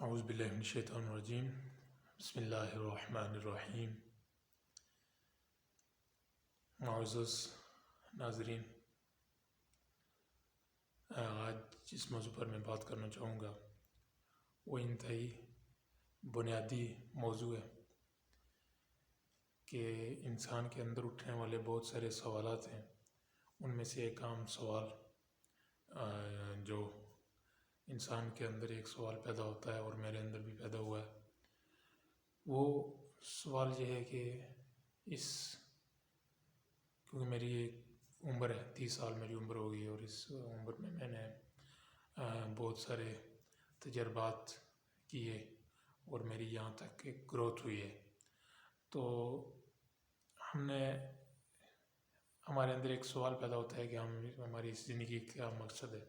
اعوذ باللہ من الشیطان الرجیم بسم اللہ الرحمن الرحیم۔ معزز ناظرین، آج جس موضوع پر میں بات کرنا چاہوں گا وہ انتہائی بنیادی موضوع ہے کہ انسان کے اندر اٹھنے والے بہت سارے سوالات ہیں۔ ان میں سے ایک عام سوال جو انسان کے اندر ایک سوال پیدا ہوتا ہے اور میرے اندر بھی پیدا ہوا ہے، وہ سوال یہ ہے کہ کیونکہ میری ایک عمر ہے، 30 سال میری عمر ہو گئی، اور اس عمر میں نے بہت سارے تجربات کیے اور میری یہاں تک ایک گروتھ ہوئی ہے۔ تو ہمارے اندر ایک سوال پیدا ہوتا ہے کہ ہماری زندگی کا مقصد ہے،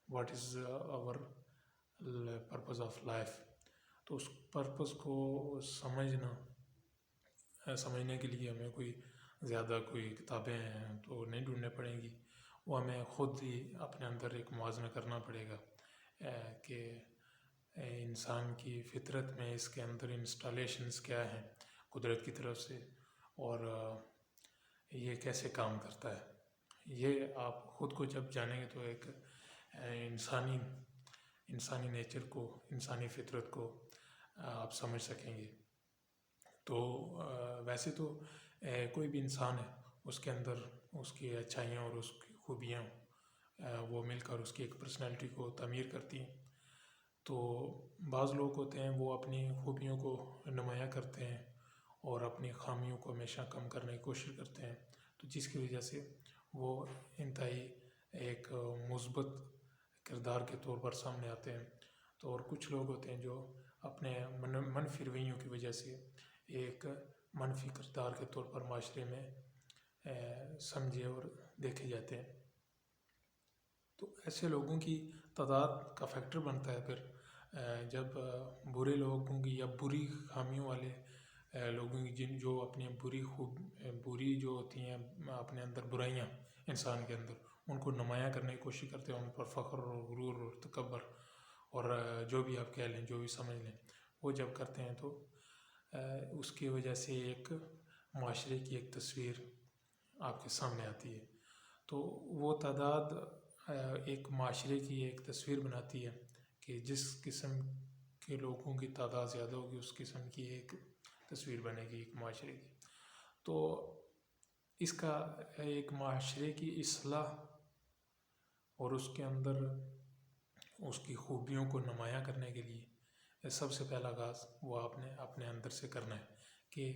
what is our purpose of life. تو اس پرپز کو سمجھنے کے لیے ہمیں کوئی کتابیں ہیں تو نہیں ڈھونڈنے پڑیں گی، وہ ہمیں خود ہی اپنے اندر ایک موازنہ کرنا پڑے گا کہ انسان کی فطرت میں اس کے اندر انسٹالیشنز کیا ہیں قدرت کی طرف سے، اور یہ کیسے کام کرتا ہے۔ یہ آپ خود کو جب جانیں گے تو ایک انسانی نیچر کو، انسانی فطرت کو آپ سمجھ سکیں گے۔ تو ویسے تو کوئی بھی انسان ہے، اس کے اندر اس کی اچھائیاں اور اس کی خوبیاں وہ مل کر اس کی ایک پرسنالٹی کو تعمیر کرتی ہیں۔ تو بعض لوگ ہوتے ہیں وہ اپنی خوبیوں کو نمایاں کرتے ہیں اور اپنی خامیوں کو ہمیشہ کم کرنے کی کوشش کرتے ہیں، تو جس کی وجہ سے وہ انتہائی ایک مثبت کردار کے طور پر سامنے آتے ہیں۔ تو اور کچھ لوگ ہوتے ہیں جو اپنے منفی رویوں کی وجہ سے ایک منفی کردار کے طور پر معاشرے میں سمجھے اور دیکھے جاتے ہیں۔ تو ایسے لوگوں کی تعداد کا فیکٹر بنتا ہے پھر جب برے لوگوں کی یا بری خامیوں والے لوگوں کی جو اپنی بری جو ہوتی ہیں اپنے اندر برائیاں انسان کے اندر، ان کو نمایاں کرنے کی کوشش کرتے ہیں، ان پر فخر اور غرور اور تکبر اور جو بھی آپ کہہ لیں، جو بھی سمجھ لیں، وہ جب کرتے ہیں تو اس کی وجہ سے ایک معاشرے کی ایک تصویر آپ کے سامنے آتی ہے۔ تو وہ تعداد ایک معاشرے کی ایک تصویر بناتی ہے کہ جس قسم کے لوگوں کی تعداد زیادہ ہوگی اس قسم کی ایک تصویر بنے گی ایک معاشرے کی۔ تو اس کا ایک معاشرے کی اصلاح اور اس کے اندر اس کی خوبیوں کو نمایاں کرنے کے لیے سب سے پہلا آغاز وہ آپ نے اپنے اندر سے کرنا ہے کہ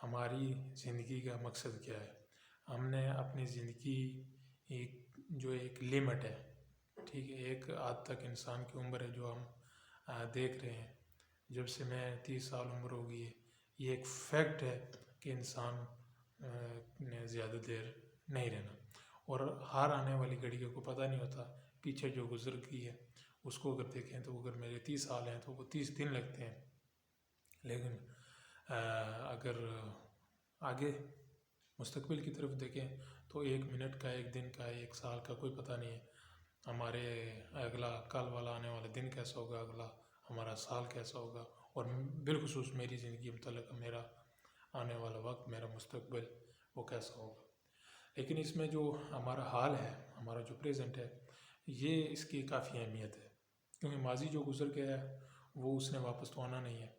ہماری زندگی کا مقصد کیا ہے۔ ہم نے اپنی زندگی جو ایک لیمٹ ہے، ٹھیک ہے، ایک حد تک انسان کی عمر ہے جو ہم دیکھ رہے ہیں۔ جب سے میں 30 سال عمر ہو گئی ہے، یہ ایک فیکٹ ہے کہ انسان نے زیادہ دیر نہیں رہنا، اور ہار آنے والی گھڑی کو پتہ نہیں ہوتا، پیچھے جو گزر گئی ہے اس کو اگر دیکھیں تو اگر میرے 30 سال ہیں تو وہ 30 دن لگتے ہیں، لیکن اگر آگے مستقبل کی طرف دیکھیں تو 1 منٹ کا، 1 دن کا، 1 سال کا کوئی پتہ نہیں ہے۔ ہمارے کل والا آنے والا دن کیسا ہوگا، اگلا ہمارا سال کیسا ہوگا، اور بالخصوص میری زندگی متعلق میرا آنے والا وقت، میرا مستقبل وہ کیسا ہوگا۔ لیکن اس میں جو ہمارا حال ہے، ہمارا جو پریزنٹ ہے، یہ اس کی کافی اہمیت ہے، کیونکہ ماضی جو گزر گیا ہے وہ اس نے واپس تو آنا نہیں ہے،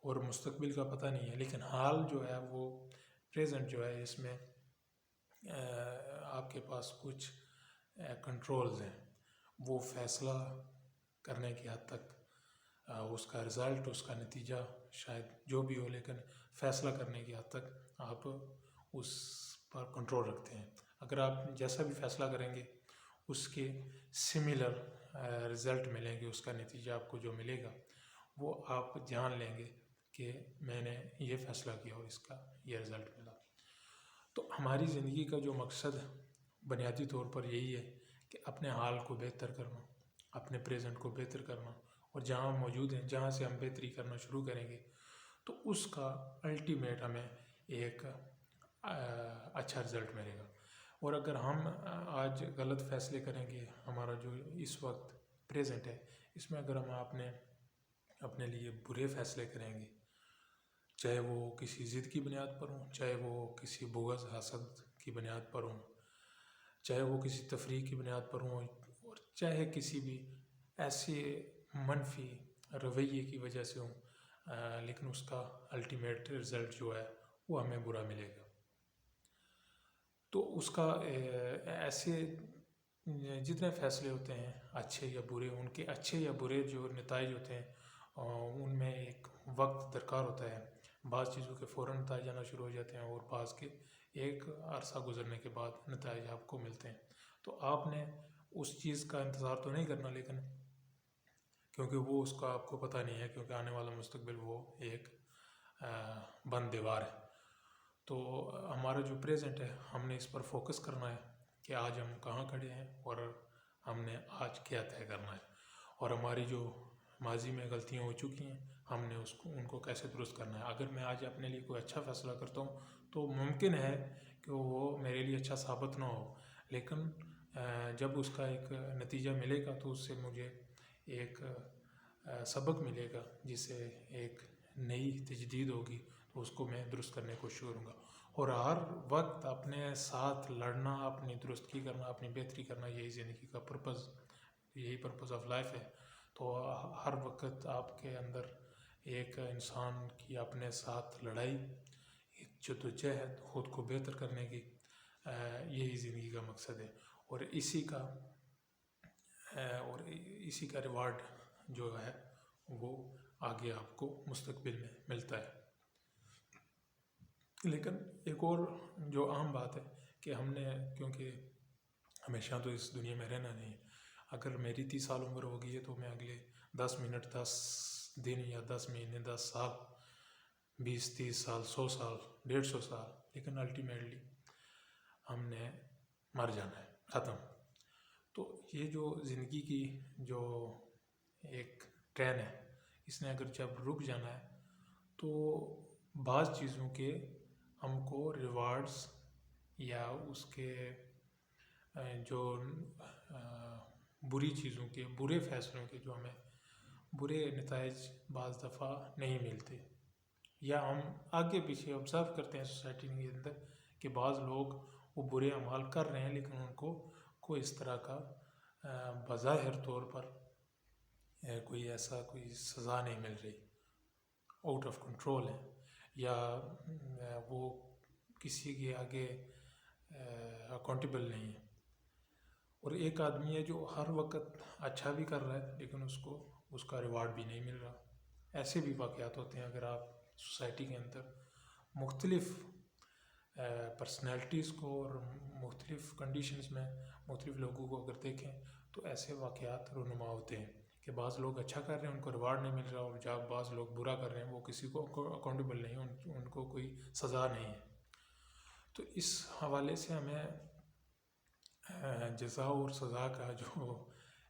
اور مستقبل کا پتہ نہیں ہے، لیکن حال جو ہے وہ پریزنٹ جو ہے اس میں آپ کے پاس کچھ کنٹرولز ہیں۔ وہ فیصلہ کرنے کی حد تک اس کا رزلٹ، اس کا نتیجہ شاید جو بھی ہو، لیکن فیصلہ کرنے کی حد تک آپ اس پر کنٹرول رکھتے ہیں۔ اگر آپ جیسا بھی فیصلہ کریں گے اس کے سملر رزلٹ ملیں گے، اس کا نتیجہ آپ کو جو ملے گا وہ آپ جان لیں گے کہ میں نے یہ فیصلہ کیا اور اس کا یہ رزلٹ ملا۔ تو ہماری زندگی کا جو مقصد بنیادی طور پر یہی ہے کہ اپنے حال کو بہتر کرنا، اپنے پریزنٹ کو بہتر کرنا، اور جہاں ہم موجود ہیں، جہاں سے ہم بہتری کرنا شروع کریں گے تو اس کا الٹیمیٹ ہمیں ایک اچھا رزلٹ ملے گا۔ اور اگر ہم آج غلط فیصلے کریں گے، ہمارا جو اس وقت پریزنٹ ہے اس میں اگر ہم اپنے اپنے لیے برے فیصلے کریں گے، چاہے وہ کسی ضد کی بنیاد پر ہوں، چاہے وہ کسی بغض حسد کی بنیاد پر ہوں، چاہے وہ کسی تفریح کی بنیاد پر ہوں، اور چاہے کسی بھی ایسے منفی رویے کی وجہ سے ہوں، لیکن اس کا الٹیمیٹ رزلٹ جو ہے وہ ہمیں برا ملے گا۔ تو اس کا ایسے جتنے فیصلے ہوتے ہیں اچھے یا برے، ان کے اچھے یا برے جو نتائج ہوتے ہیں ان میں ایک وقت درکار ہوتا ہے۔ بعض چیزوں کے فوراً نتائج آنا شروع ہو جاتے ہیں اور بعض کے ایک عرصہ گزرنے کے بعد نتائج آپ کو ملتے ہیں۔ تو آپ نے اس چیز کا انتظار تو نہیں کرنا، لیکن کیونکہ وہ اس کا آپ کو پتہ نہیں ہے، کیونکہ آنے والا مستقبل وہ ایک بند دیوار ہے۔ تو ہمارا جو پریزنٹ ہے ہم نے اس پر فوکس کرنا ہے کہ آج ہم کہاں کھڑے ہیں اور ہم نے آج کیا طے کرنا ہے، اور ہماری جو ماضی میں غلطیاں ہو چکی ہیں ہم نے ان کو کیسے درست کرنا ہے۔ اگر میں آج اپنے لیے کوئی اچھا فیصلہ کرتا ہوں تو ممکن ہے کہ وہ میرے لیے اچھا ثابت نہ ہو، لیکن جب اس کا ایک نتیجہ ملے گا تو اس سے مجھے ایک سبق ملے گا، جس سے ایک نئی تجدید ہوگی، تو اس کو میں درست کرنے کی کوشش کروں گا۔ اور ہر وقت اپنے ساتھ لڑنا، اپنی درستگی کرنا، اپنی بہتری کرنا، یہی زندگی کا پرپز، یہی پرپز آف لائف ہے۔ تو ہر وقت آپ کے اندر ایک انسان کی اپنے ساتھ لڑائی، ایک جدوجہد خود کو بہتر کرنے کی، یہی زندگی کا مقصد ہے، اور اسی کا ریوارڈ جو ہے وہ آگے آپ کو مستقبل میں ملتا ہے۔ لیکن ایک اور جو عام بات ہے کہ ہم نے، کیونکہ ہمیشہ تو اس دنیا میں رہنا نہیں ہے، اگر میری 30 سال عمر ہوگی ہے تو میں اگلے 10 منٹ، 10 دن یا 10 مہینے، 10 سال، 20 30 سال، 100 سال، 150 سال، لیکن الٹیمیٹلی ہم نے مر جانا ہے، ختم۔ تو یہ جو زندگی کی جو ایک ٹرین ہے، اس نے اگر جب رک جانا ہے تو بعض چیزوں کے ہم کو ریوارڈز یا اس کے جو بری چیزوں کے، برے فیصلوں کے جو ہمیں برے نتائج بعض دفعہ نہیں ملتے، یا ہم آگے پیچھے آبزرو کرتے ہیں سوسائٹی کے اندر کہ بعض لوگ وہ برے اعمال کر رہے ہیں، لیکن ان کو کوئی اس طرح کا بظاہر طور پر کوئی ایسا کوئی سزا نہیں مل رہی، آؤٹ آف کنٹرول ہے، یا وہ کسی کے آگے اکاؤنٹیبل نہیں ہے۔ اور ایک آدمی ہے جو ہر وقت اچھا بھی کر رہا ہے لیکن اس کو اس کا ریوارڈ بھی نہیں مل رہا۔ ایسے بھی واقعات ہوتے ہیں۔ اگر آپ سوسائٹی کے اندر مختلف پرسنالٹیز کو اور مختلف کنڈیشنز میں مختلف لوگوں کو اگر دیکھیں تو ایسے واقعات رونما ہوتے ہیں کہ بعض لوگ اچھا کر رہے ہیں، ان کو ریوارڈ نہیں مل رہا، اور جب بعض لوگ برا کر رہے ہیں وہ کسی کو اکاؤنٹیبل نہیں، ان کو کوئی سزا نہیں ہے۔ تو اس حوالے سے ہمیں جزا اور سزا کا جو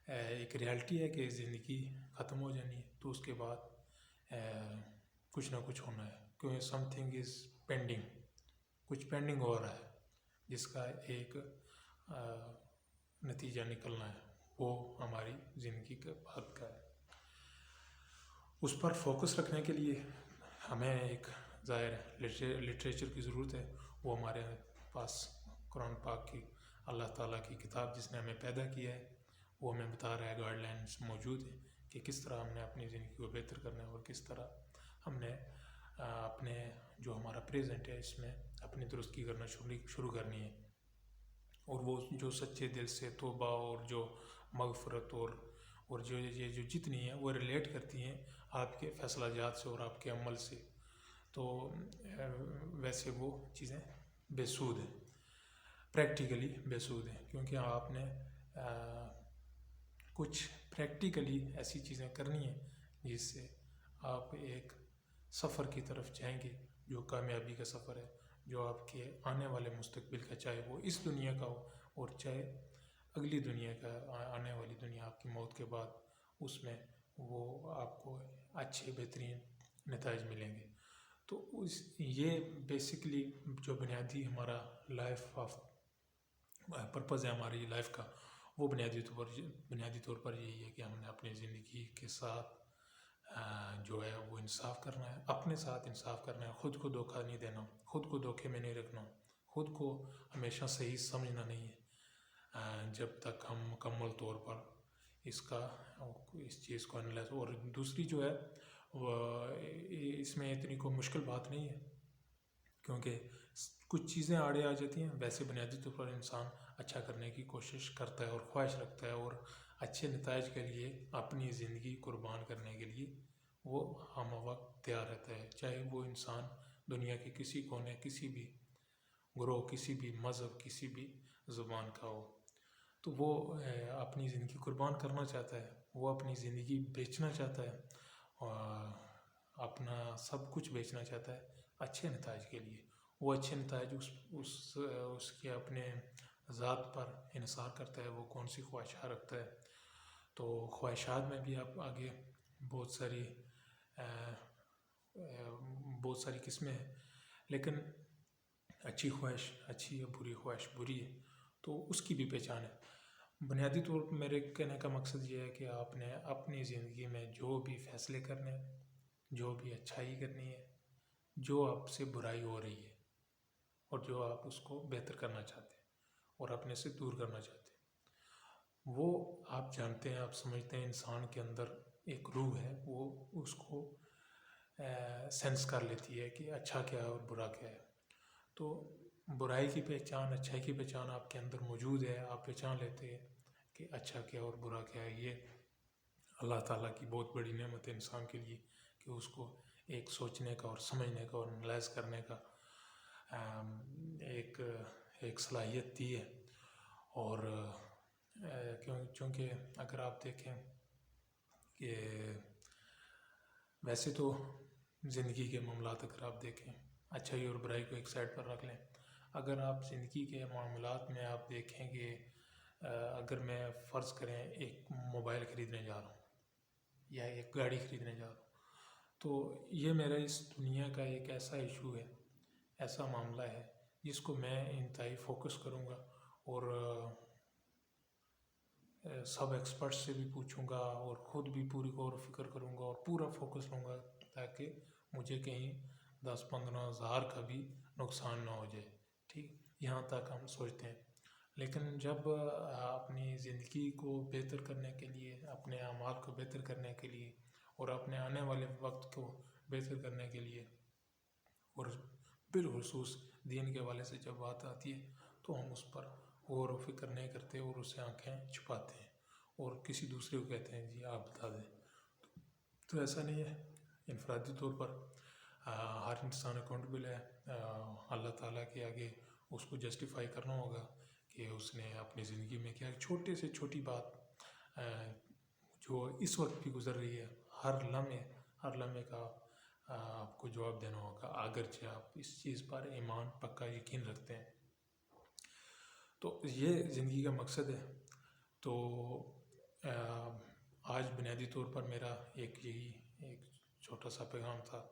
ایک ریالٹی ہے کہ زندگی ختم ہو جانی ہے تو اس کے بعد کچھ نہ کچھ ہونا ہے، کیونکہ سم تھنگ از پینڈنگ، کچھ پینڈنگ ہو رہا ہے جس کا ایک نتیجہ نکلنا ہے، وہ ہماری زندگی کے بعد کا ہے۔ اس پر فوکس رکھنے کے لیے ہمیں ایک ظاہر لٹریچر کی ضرورت ہے۔ وہ ہمارے پاس قرآن پاک کی، اللہ تعالیٰ کی کتاب جس نے ہمیں پیدا کیا ہے، وہ ہمیں بتا رہا ہے، گائیڈ لائنس موجود ہیں کہ کس طرح ہم نے اپنی زندگی کو بہتر کرنا ہے، اور کس طرح ہم نے اپنے جو ہمارا پریزنٹ ہے اس میں اپنی درستگی کرنا شروع کرنی ہے۔ اور وہ جو سچے دل سے توبہ اور جو مغفرت اور جو یہ جو جتنی ہیں وہ ریلیٹ کرتی ہیں آپ کے فیصلہ جات سے اور آپ کے عمل سے، تو ویسے وہ چیزیں بے سود ہیں، پریکٹیکلی بے سود ہیں، کیونکہ آپ نے کچھ پریکٹیکلی ایسی چیزیں کرنی ہیں جس سے آپ ایک سفر کی طرف جائیں گے جو کامیابی کا سفر ہے، جو آپ کے آنے والے مستقبل کا، چاہے وہ اس دنیا کا ہو اور چاہے اگلی دنیا کا، آنے والی دنیا آپ کی موت کے بعد، اس میں وہ آپ کو اچھے بہترین نتائج ملیں گے۔ تو یہ بیسکلی جو بنیادی ہمارا لائف آف پرپز ہے ہماری لائف کا، وہ بنیادی طور پر یہی ہے کہ ہم نے اپنی زندگی کے ساتھ جو ہے وہ انصاف کرنا ہے، اپنے ساتھ انصاف کرنا ہے، خود کو دھوکہ نہیں دینا، خود کو دھوکے میں نہیں رکھنا، خود کو ہمیشہ صحیح سمجھنا نہیں ہے جب تک ہم مکمل طور پر اس چیز کو انالائز. اور دوسری جو ہے وہ اس میں اتنی کوئی مشکل بات نہیں ہے، کیونکہ کچھ چیزیں آڑے آ جاتی ہیں. ویسے بنیادی طور پر انسان اچھا کرنے کی کوشش کرتا ہے اور خواہش رکھتا ہے، اور اچھے نتائج کے لیے اپنی زندگی قربان کرنے کے لیے وہ ہم وقت تیار رہتا ہے، چاہے وہ انسان دنیا کے کسی کونے، کسی بھی گروہ، کسی بھی مذہب، کسی بھی زبان کا ہو. تو وہ اپنی زندگی قربان کرنا چاہتا ہے، وہ اپنی زندگی بیچنا چاہتا ہے، اور اپنا سب کچھ بیچنا چاہتا ہے اچھے نتائج کے لیے. وہ اچھے نتائج اس کے اپنے ذات پر انحصار کرتا ہے، وہ کون سی خواہشات رکھتا ہے. تو خواہشات میں بھی آپ آگے بہت ساری قسمیں ہیں، لیکن اچھی خواہش اچھی ہے، بری خواہش بری ہے، تو اس کی بھی پہچان ہے. بنیادی طور پر میرے کہنے کا مقصد یہ ہے کہ آپ نے اپنی زندگی میں جو بھی فیصلے کرنے ہیں، جو بھی اچھائی کرنی ہے، جو آپ سے برائی ہو رہی ہے اور جو آپ اس کو بہتر کرنا چاہتے ہیں اور اپنے سے دور کرنا چاہتے ہیں، وہ آپ جانتے ہیں، آپ سمجھتے ہیں انسان کے اندر ایک روح ہے، وہ اس کو سینس کر لیتی ہے کہ اچھا کیا ہے اور برا کیا ہے. تو برائی کی پہچان، اچھائی کی پہچان آپ کے اندر موجود ہے، آپ پہچان لیتے ہیں کہ اچھا کیا اور برا کیا ہے. یہ اللہ تعالیٰ کی بہت بڑی نعمت ہے انسان کے لیے کہ اس کو ایک سوچنے کا اور سمجھنے کا اور انالائز کرنے کا ایک صلاحیت دی ہے. اور چونکہ اگر آپ دیکھیں کہ ویسے تو زندگی کے معاملات اگر آپ دیکھیں، اچھائی اور برائی کو ایک سائڈ پر رکھ لیں، اگر آپ زندگی کے معاملات میں آپ دیکھیں کہ اگر میں فرض کریں ایک موبائل خریدنے جا رہا ہوں یا ایک گاڑی خریدنے جا رہا ہوں، تو یہ میرا اس دنیا کا ایک ایسا ایشو ہے، ایسا معاملہ ہے جس کو میں انتہائی فوکس کروں گا، اور سب ایکسپرٹس سے بھی پوچھوں گا اور خود بھی پوری غور و فکر کروں گا اور پورا فوکس لوں گا تاکہ مجھے کہیں 10-15 ہزار کا بھی نقصان نہ ہو جائے. ٹھیک، یہاں تک ہم سوچتے ہیں. لیکن جب اپنی زندگی کو بہتر کرنے کے لیے، اپنے اعمال کو بہتر کرنے کے لیے اور اپنے آنے والے وقت کو بہتر کرنے کے لیے، اور بالخصوص دین کے حوالے سے جب بات آتی ہے، تو ہم اس پر غور و فکر نہیں کرتے اور اس سے آنکھیں چھپاتے ہیں اور کسی دوسرے کو کہتے ہیں جی آپ بتا دیں. تو ایسا نہیں ہے. انفرادی طور پر ہر انسان اکاؤنٹیبل ہے. اللہ تعالیٰ کے آگے اس کو جسٹیفائی کرنا ہوگا کہ اس نے اپنی زندگی میں کیا چھوٹے سے چھوٹی بات جو اس وقت بھی گزر رہی ہے، ہر لمحے کا آپ کو جواب دینا ہوگا، اگرچہ آپ اس چیز پر ایمان پکا یقین رکھتے ہیں. تو یہ زندگی کا مقصد ہے. تو آج بنیادی طور پر میرا ایک چھوٹا سا پیغام تھا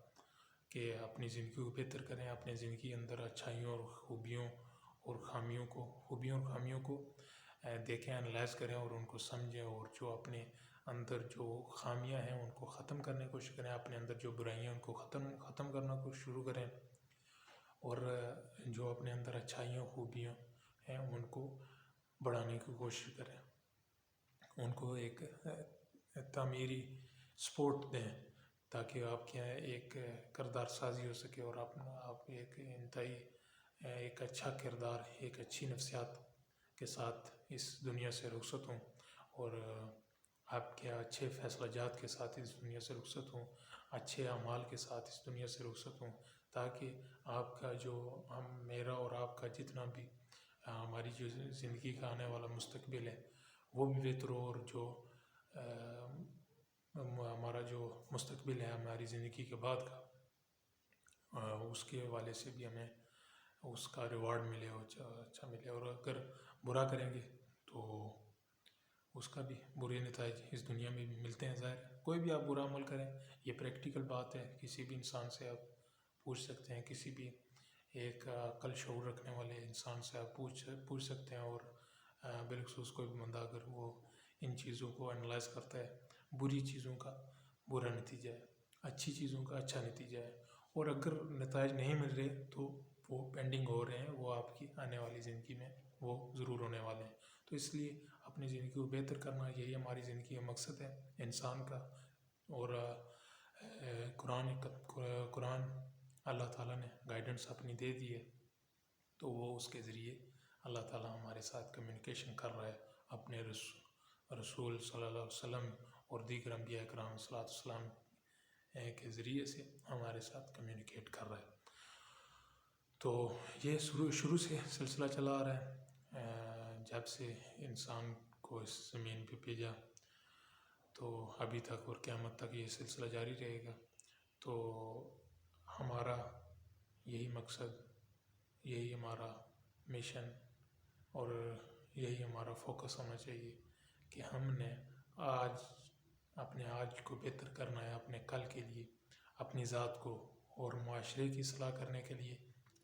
کہ اپنی زندگی کو بہتر کریں، اپنی زندگی کے اندر اچھائیوں اور خوبیوں اور خامیوں کو دیکھیں، انالائز کریں اور ان کو سمجھیں، اور جو اپنے اندر جو خامیاں ہیں ان کو ختم کرنے کی کوشش کریں، اپنے اندر جو برائیاں ہیں ان کو ختم کرنا کو شروع کریں، اور جو اپنے اندر اچھائیوں خوبیاں ہیں ان کو بڑھانے کی کوشش کریں، ان کو ایک تعمیری سپورٹ دیں تاکہ آپ کے ایک کردار سازی ہو سکے اور آپ ایک انتہائی ایک اچھا کردار، ایک اچھی نفسیات کے ساتھ اس دنیا سے رخصت ہوں، اور آپ کے اچھے فیصلہ جات کے ساتھ اس دنیا سے رخصت ہوں، اچھے اعمال کے ساتھ اس دنیا سے رخصت ہوں، تاکہ آپ کا جو میرا اور آپ کا جتنا بھی ہماری جو زندگی کا آنے والا مستقبل ہے وہ بھی بہتر ہو، اور جو ہمارا جو مستقبل ہے ہماری زندگی کے بعد کا، اس کے حوالے سے بھی ہمیں اس کا ریوارڈ ملے اور اچھا ملے. اور اگر برا کریں گے تو اس کا بھی برے نتائج اس دنیا میں بھی ملتے ہیں. ظاہر کوئی بھی آپ برا عمل کریں، یہ پریکٹیکل بات ہے، کسی بھی انسان سے آپ پوچھ سکتے ہیں، کسی بھی ایک عقل شعور رکھنے والے انسان سے آپ پوچھ سکتے ہیں، اور بالخصوص کوئی بھی بندہ اگر وہ ان چیزوں کو انالائز کرتا ہے، بری چیزوں کا، برا نتیجہ ہے، اچھی چیزوں کا اچھا نتیجہ ہے، اور اگر نتائج نہیں مل رہے تو وہ پینڈنگ ہو رہے ہیں، وہ آپ کی آنے والی زندگی میں وہ ضرور ہونے والے ہیں۔ تو اس لیے اپنی زندگی کو بہتر کرنا یہی ہماری زندگی کا مقصد ہے انسان کا۔ اور قرآن اللہ تعالیٰ نے گائیڈنس اپنی دے دی ہے، تو وہ اس کے ذریعے اللہ تعالیٰ ہمارے ساتھ کمیونیکیشن کر رہا ہے اپنے رسول صلی اللہ علیہ وسلم اور دیگر انبیاء کرام صلی اللہ علیہ وسلم کے ذریعے سے ہمارے ساتھ کمیونیکیٹ کر رہا ہے۔ تو یہ شروع سے سلسلہ چلا آ رہا ہے، جب سے انسان کو اس زمین پہ بھیجا تو ابھی تک اور قیامت تک یہ سلسلہ جاری رہے گا۔ تو ہمارا یہی مقصد، یہی ہمارا مشن اور یہی ہمارا فوکس ہونا چاہیے کہ ہم نے اپنے آج کو بہتر کرنا ہے، اپنے کل کے لیے، اپنی ذات کو اور معاشرے کی اصلاح کرنے کے لیے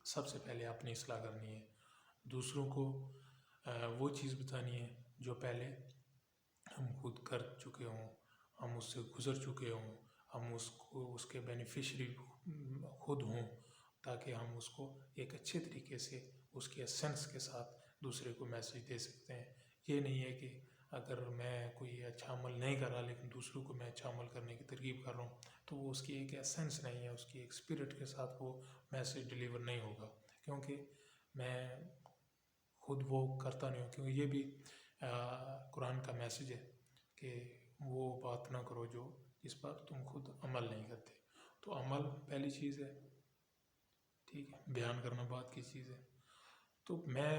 سب سے پہلے اپنی اصلاح کرنی ہے، دوسروں کو وہ چیز بتانی ہے جو پہلے ہم خود کر چکے ہوں، ہم اس سے گزر چکے ہوں، ہم اس کے بینیفیشری خود ہوں، تاکہ ہم اس کو ایک اچھے طریقے سے اس کے اسینس کے ساتھ دوسرے کو میسیج دے سکتے ہیں۔ یہ نہیں ہے کہ اگر میں کوئی اچھا عمل نہیں کر رہا لیکن دوسروں کو میں اچھا عمل کرنے کی ترغیب کر رہا ہوں، تو وہ اس کی ایک ایسنس نہیں ہے، اس کی ایک اسپرٹ کے ساتھ وہ میسیج ڈیلیور نہیں ہوگا، کیونکہ میں خود وہ کرتا نہیں ہوں۔ کیونکہ یہ بھی قرآن کا میسیج ہے کہ وہ بات نہ کرو جس پر تم خود عمل نہیں کرتے۔ تو عمل پہلی چیز ہے، ٹھیک ہے، بیان کرنا بات کی چیز ہے۔ تو میں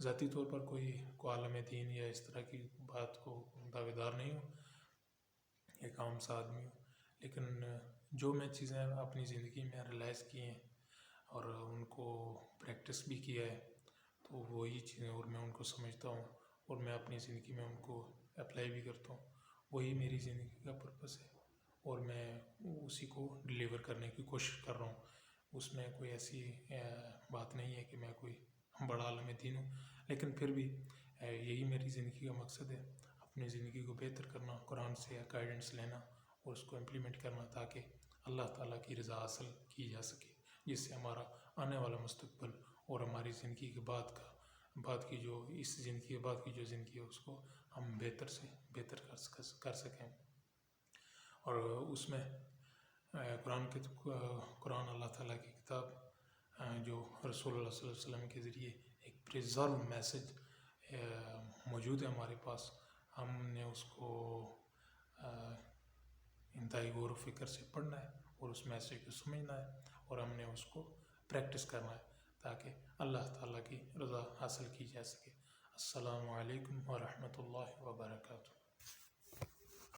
ذاتی طور پر کوئی عالم دین یا اس طرح کی بات کو دعوے دار نہیں ہوں، ایک عام سا آدمی ہوں، لیکن جو میں چیزیں اپنی زندگی میں ریلائز کی ہیں اور ان کو پریکٹس بھی کیا ہے، تو وہی چیزیں اور میں ان کو سمجھتا ہوں اور میں اپنی زندگی میں ان کو اپلائی بھی کرتا ہوں، وہی میری زندگی کا پرپس ہے اور میں اسی کو ڈیلیور کرنے کی کوشش کر رہا ہوں۔ اس میں کوئی ایسی بات نہیں ہے کہ میں کوئی بڑا عالم دین ہوں، لیکن پھر بھی یہی میری زندگی کا مقصد ہے، اپنی زندگی کو بہتر کرنا، قرآن سے گائیڈنس لینا اور اس کو امپلیمنٹ کرنا، تاکہ اللہ تعالیٰ کی رضا حاصل کی جا سکے، جس سے ہمارا آنے والا مستقبل اور ہماری زندگی کے بعد کی جو اس زندگی کے بعد کی جو زندگی ہے اس کو ہم بہتر سے بہتر کر سکیں۔ اور اس میں قرآن اللہ تعالیٰ کی کتاب جو رسول اللہ صلی اللہ علیہ وسلم کے ذریعے ایک پریزرو میسیج موجود ہے ہمارے پاس، ہم نے اس کو انتہائی غور و فکر سے پڑھنا ہے اور اس میسیج کو سمجھنا ہے اور ہم نے اس کو پریکٹس کرنا ہے، تاکہ اللہ تعالیٰ کی رضا حاصل کی جا سکے۔ السلام علیکم ورحمۃ اللہ وبرکاتہ۔